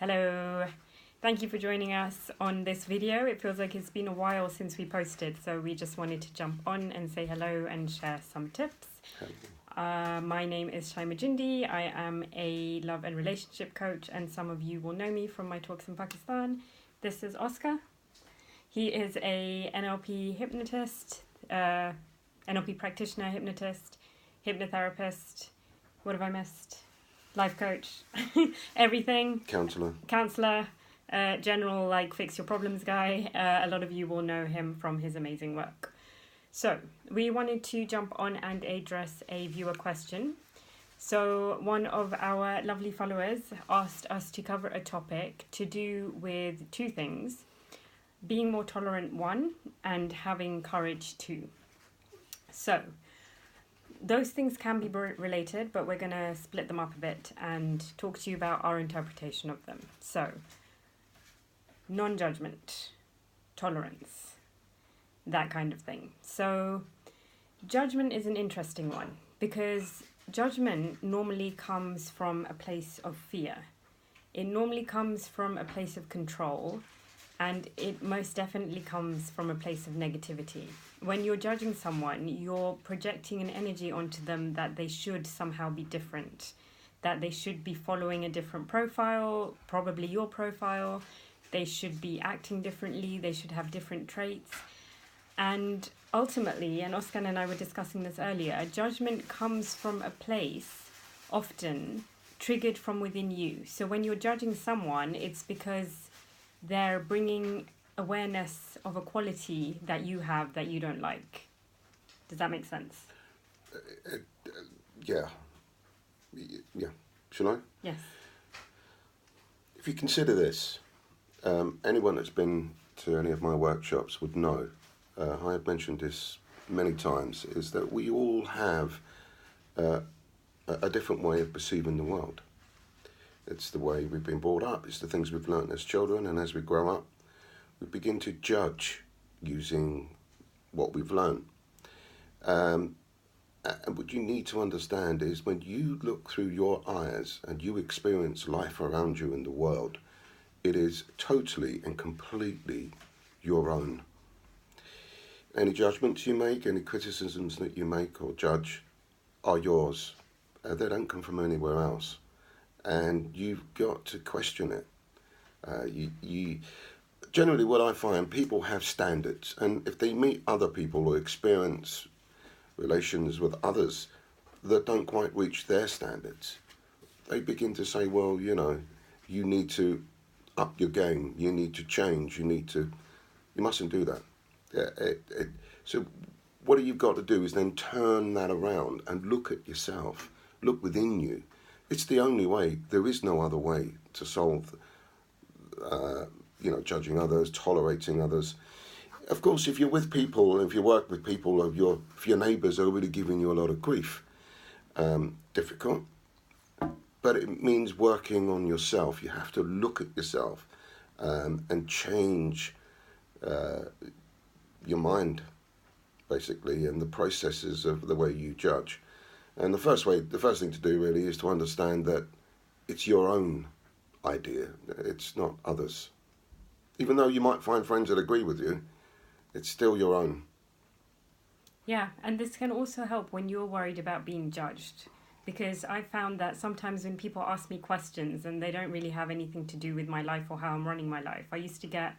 Hello. Thank you for joining us on this video. It feels like it's been a while since we posted, so we just wanted to jump on and say hello and share some tips. My name is Shaima Jindi. I am a love and relationship coach, and some of you will know me from my talks in Pakistan. This is Oscar. He is a NLP hypnotist, NLP practitioner, hypnotist, hypnotherapist. What have I missed? Life coach, everything. Counselor, general like fix your problems guy. A lot of you will know him from his amazing work. So we wanted to jump on and address a viewer question. So one of our lovely followers asked us to cover a topic to do with two things: being more tolerant, one, and having courage, two. So those things can be related, but we're going to split them up a bit and talk to you about our interpretation of them. So, non-judgment, tolerance, that kind of thing. So, judgment is an interesting one because judgment normally comes from a place of fear. It normally comes from a place of control, and it most definitely comes from a place of negativity. When you're judging someone, you're projecting an energy onto them that they should somehow be different, that they should be following a different profile, probably your profile, they should be acting differently, they should have different traits. And ultimately, and Oscar and I were discussing this earlier, judgment comes from a place often triggered from within you. So when you're judging someone, it's because they're bringing awareness of a quality that you have that you don't like. Does that make sense? Yeah. Shall I? Yes. If you consider this, anyone that's been to any of my workshops would know, I have mentioned this many times, is that we all have a different way of perceiving the world. It's the way we've been brought up, it's the things we've learned as children, and as we grow up, we begin to judge using what we've learned. And what you need to understand is when you look through your eyes and you experience life around you in the world, it is totally and completely your own. Any judgments you make, any criticisms that you make or judge are yours. They don't come from anywhere else. And you've got to question it. Generally, what I find, people have standards, and if they meet other people or experience relations with others that don't quite reach their standards, they begin to say, well, you need to up your game, you need to change, you mustn't do that. So what you've got to do is then turn that around and look at yourself, look within you. It's the only way. There is no other way to solve, judging others, tolerating others. Of course, if you're with people, if you work with people, if your neighbours are really giving you a lot of grief, difficult. But it means working on yourself. You have to look at yourself and change your mind, basically, and the processes of the way you judge. And the first thing to do really is to understand that it's your own idea. It's not others. Even though you might find friends that agree with you, it's still your own. Yeah, and this can also help when you're worried about being judged. Because I found that sometimes when people ask me questions and they don't really have anything to do with my life or how I'm running my life, I used to get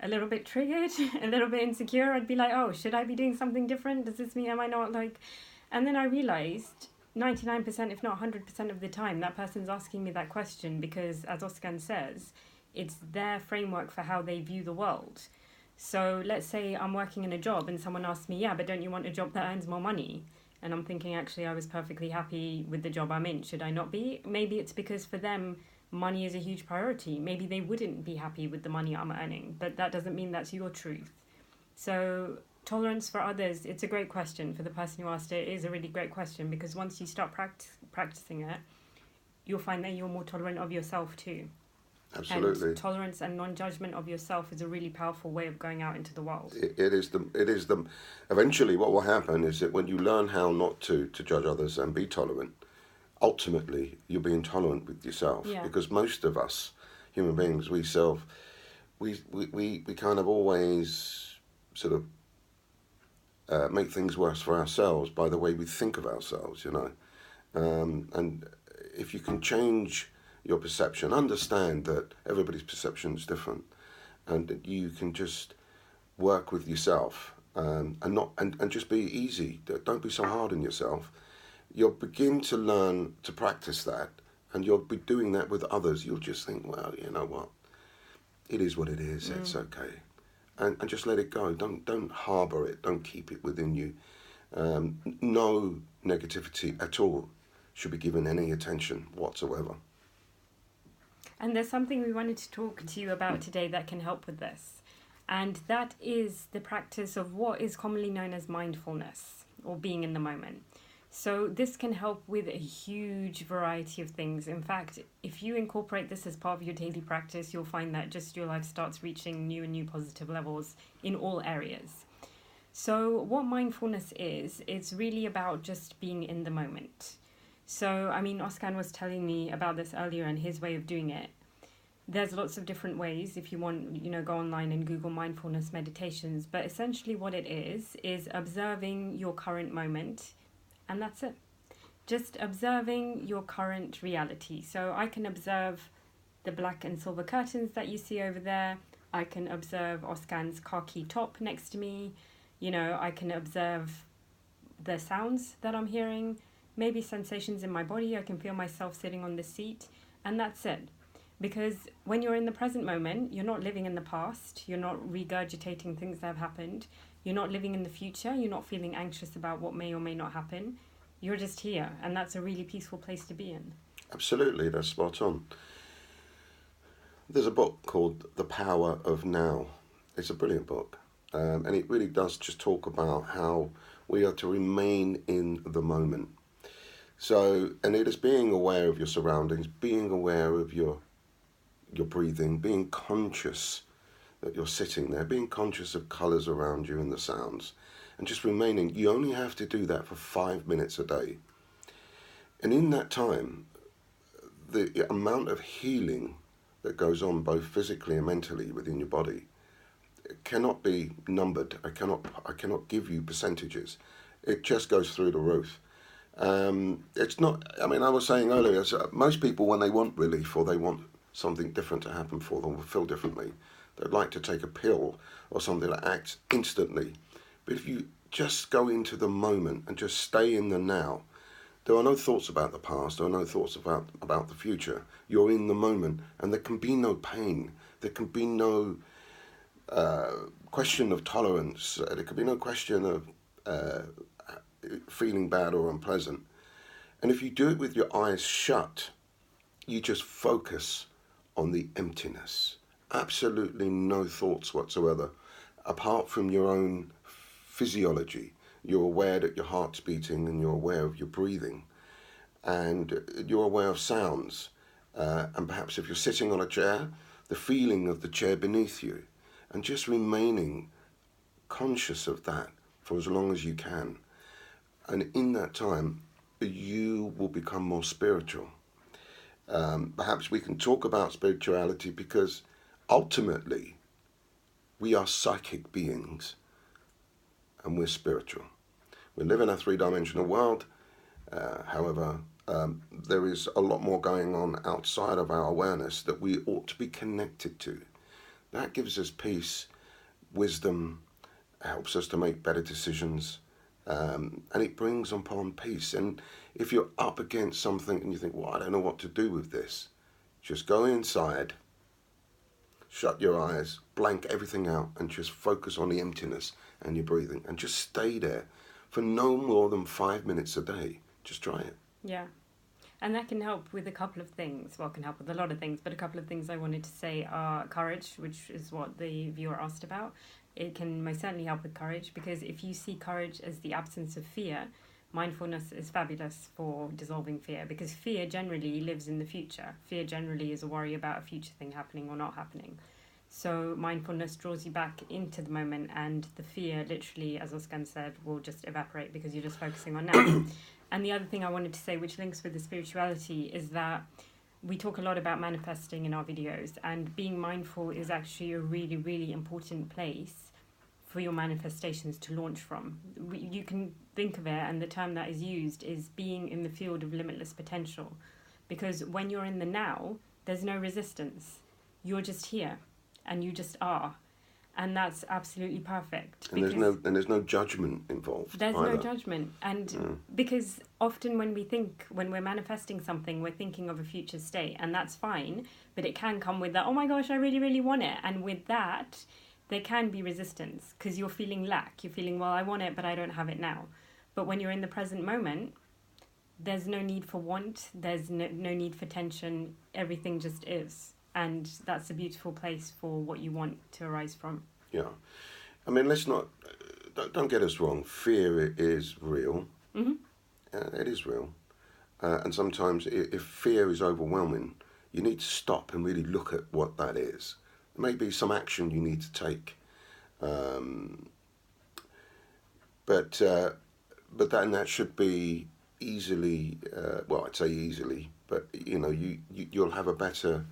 a little bit triggered, a little bit insecure. I'd be like, oh, should I be doing something different? Does this mean, am I not like... And then I realised 99%, if not 100% of the time, that person's asking me that question because, as Oscar says, it's their framework for how they view the world. So let's say I'm working in a job and someone asks me, yeah, but don't you want a job that earns more money? And I'm thinking, actually, I was perfectly happy with the job I'm in. Should I not be? Maybe it's because for them, money is a huge priority. Maybe they wouldn't be happy with the money I'm earning, but that doesn't mean that's your truth. So tolerance for others, it's a great question. For the person who asked it, it is a really great question because once you start practicing it, you'll find that you're more tolerant of yourself too. Absolutely. And tolerance and non-judgment of yourself is a really powerful way of going out into the world. It is the. Eventually, what will happen is that when you learn how not to judge others and be tolerant, ultimately you're being tolerant with yourself. Yeah. Because most of us, human beings, we kind of always sort of make things worse for ourselves by the way we think of ourselves, you know. And if you can change your perception, understand that everybody's perception is different, and that you can just work with yourself, and just be easy. Don't be so hard on yourself. You'll begin to learn to practice that, and you'll be doing that with others. You'll just think, well, you know what, it is what it is. It's okay, and just let it go. Don't harbour it. Don't keep it within you. No negativity at all should be given any attention whatsoever. And there's something we wanted to talk to you about today that can help with this. And that is the practice of what is commonly known as mindfulness, or being in the moment. So this can help with a huge variety of things. In fact, if you incorporate this as part of your daily practice, you'll find that just your life starts reaching new and new positive levels in all areas. So what mindfulness is, it's really about just being in the moment. So, I mean, Oskan was telling me about this earlier and his way of doing it. There's lots of different ways. If you want, you know, go online and Google mindfulness meditations. But essentially what it is observing your current moment. And that's it. Just observing your current reality. So I can observe the black and silver curtains that you see over there. I can observe Oskan's khaki top next to me. You know, I can observe the sounds that I'm hearing. Maybe sensations in my body. I can feel myself sitting on the seat, and that's it. Because when you're in the present moment, you're not living in the past. You're not regurgitating things that have happened. You're not living in the future. You're not feeling anxious about what may or may not happen. You're just here, and that's a really peaceful place to be in. Absolutely, that's spot on. There's a book called The Power of Now. It's a brilliant book, and it really does just talk about how we are to remain in the moment. So, and it is being aware of your surroundings, being aware of your breathing, being conscious that you're sitting there, being conscious of colours around you and the sounds, and just remaining. You only have to do that for 5 minutes a day. And in that time, the amount of healing that goes on both physically and mentally within your body cannot be numbered. I cannot give you percentages. It just goes through the roof. It's not, I mean, I was saying earlier, most people, when they want relief or they want something different to happen for them or feel differently, they'd like to take a pill or something that acts instantly. But if you just go into the moment and just stay in the now, there are no thoughts about the past, there are no thoughts about the future. You're in the moment, and there can be no pain. There can be no question of tolerance. There can be no question of feeling bad or unpleasant. And if you do it with your eyes shut, you just focus on the emptiness. Absolutely no thoughts whatsoever, apart from your own physiology. You're aware that your heart's beating, and you're aware of your breathing, and you're aware of sounds, and perhaps if you're sitting on a chair, the feeling of the chair beneath you, and just remaining conscious of that for as long as you can. And in that time, you will become more spiritual. Perhaps we can talk about spirituality because ultimately we are psychic beings and we're spiritual. We live in a three-dimensional world. However, there is a lot more going on outside of our awareness that we ought to be connected to. That gives us peace, wisdom, helps us to make better decisions, and it brings upon peace. And if you're up against something and you think, well, I don't know what to do with this, just go inside, shut your eyes, blank everything out, and just focus on the emptiness and your breathing, and just stay there for no more than 5 minutes a day. Just try it. Yeah. And that can help with a couple of things. Well, it can help with a lot of things, but a couple of things I wanted to say are courage, which is what the viewer asked about. It can most certainly help with courage, because if you see courage as the absence of fear, mindfulness is fabulous for dissolving fear, because fear generally lives in the future. Fear generally is a worry about a future thing happening or not happening. So mindfulness draws you back into the moment, and the fear literally, as Oskan said, will just evaporate because you're just focusing on now. And the other thing I wanted to say, which links with the spirituality, is that we talk a lot about manifesting in our videos, and being mindful is actually a really, really important place for your manifestations to launch from. You can think of it, and the term that is used is being in the field of limitless potential. Because when you're in the now, there's no resistance. You're just here, and you just are. And that's absolutely perfect. And there's no judgment involved. There's either. no judgment. And because often when we're manifesting something, we're thinking of a future state, and that's fine, but it can come with that, oh my gosh, I really, really want it. And with that, there can be resistance because you're feeling lack. You're feeling, well, I want it, but I don't have it now. But when you're in the present moment, there's no need for want. There's no need for tension. Everything just is. And that's a beautiful place for what you want to arise from. Yeah. I mean, don't get us wrong. Fear is real. Mm-hmm. It is real. And sometimes if fear is overwhelming, you need to stop and really look at what that is. Maybe some action you need to take. But then that should be easily, I'd say easily, but you'll have a better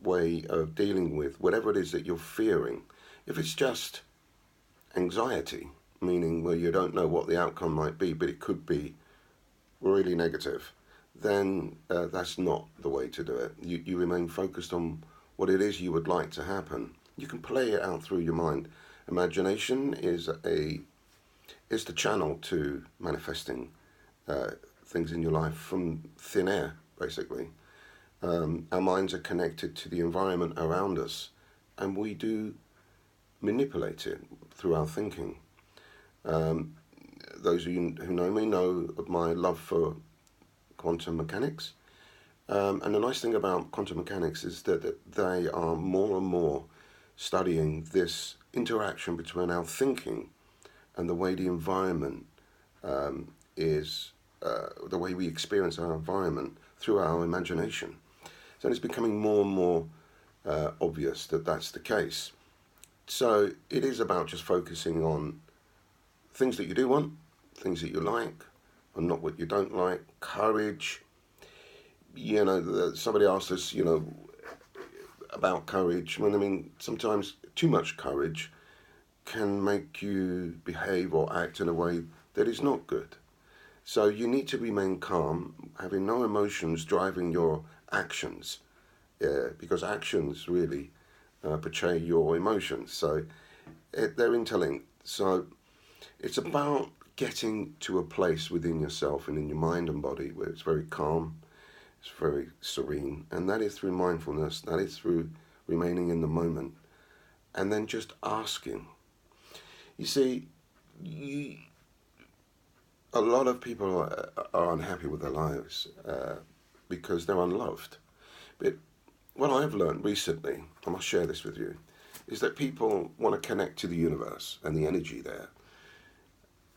way of dealing with whatever it is that you're fearing. If it's just anxiety, meaning where you don't know what the outcome might be, but it could be really negative, then that's not the way to do it. You remain focused on what it is you would like to happen. You can play it out through your mind. Imagination is the channel to manifesting things in your life from thin air, basically. Our minds are connected to the environment around us, and we do manipulate it through our thinking. Those of you who know me know of my love for quantum mechanics. And the nice thing about quantum mechanics is that they are more and more studying this interaction between our thinking and the way the environment is, the way we experience our environment through our imagination. So it's becoming more and more obvious that that's the case. So it is about just focusing on things that you do want, things that you like, and not what you don't like. Courage. Somebody asked us, about courage. Sometimes too much courage can make you behave or act in a way that is not good. So you need to remain calm, having no emotions driving your actions, because actions really portray your emotions. So they're interlinked. So it's about getting to a place within yourself and in your mind and body where it's very calm, it's very serene, and that is through mindfulness, that is through remaining in the moment, and then just asking. You see, a lot of people are unhappy with their lives because they're unloved. But what I've learned recently, I must share this with you, is that people want to connect to the universe and the energy there.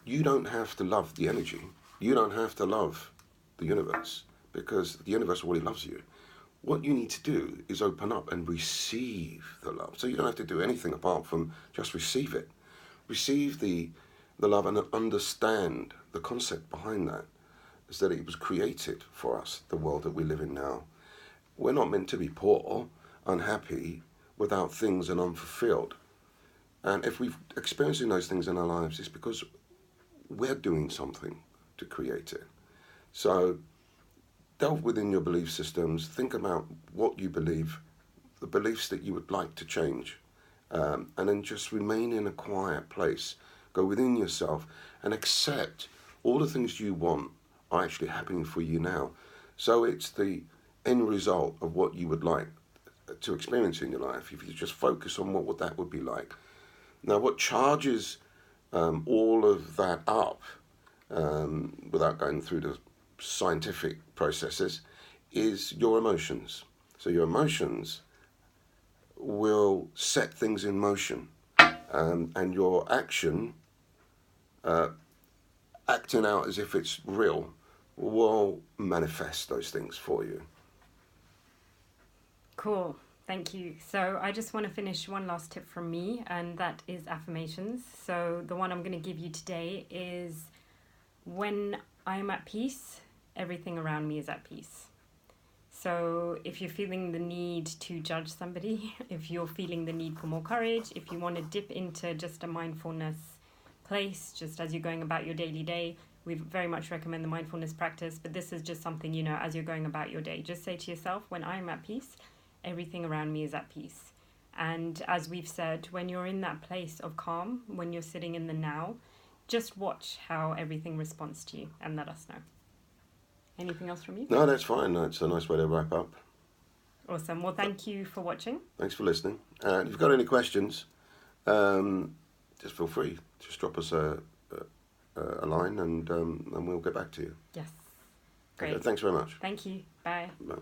You don't have to love the energy. You don't have to love the universe because the universe already loves you. What you need to do is open up and receive the love. So you don't have to do anything apart from just receive it. Receive the love and understand the concept behind that is that it was created for us, the world that we live in now. We're not meant to be poor, unhappy, without things and unfulfilled. And if we're experiencing those things in our lives, it's because we're doing something to create it. So delve within your belief systems, think about what you believe, the beliefs that you would like to change, and then just remain in a quiet place. Go within yourself and accept all the things you want are actually happening for you now. So it's the end result of what you would like to experience in your life. If you just focus on what that would be like. Now, what charges all of that up, without going through the scientific processes, is your emotions. So your emotions will set things in motion, and your action, acting out as if it's real, will manifest those things for you. Cool. Thank you. So I just want to finish one last tip from me, and that is affirmations. So the one I'm going to give you today is, when I'm at peace, everything around me is at peace. So if you're feeling the need to judge somebody, if you're feeling the need for more courage, if you want to dip into just a mindfulness place, just as you're going about your daily day, we very much recommend the mindfulness practice. But this is just something, you know, as you're going about your day, just say to yourself, when I'm at peace, everything around me is at peace. And as we've said, when you're in that place of calm, when you're sitting in the now, just watch how everything responds to you and let us know. Anything else from you? No, that's fine. That's a nice way to wrap up. Awesome. Well, thank you for watching. Thanks for listening. If you've got any questions, just feel free. Just drop us a line and we'll get back to you. Yes. Great. Okay, thanks very much. Thank you. Bye. Bye.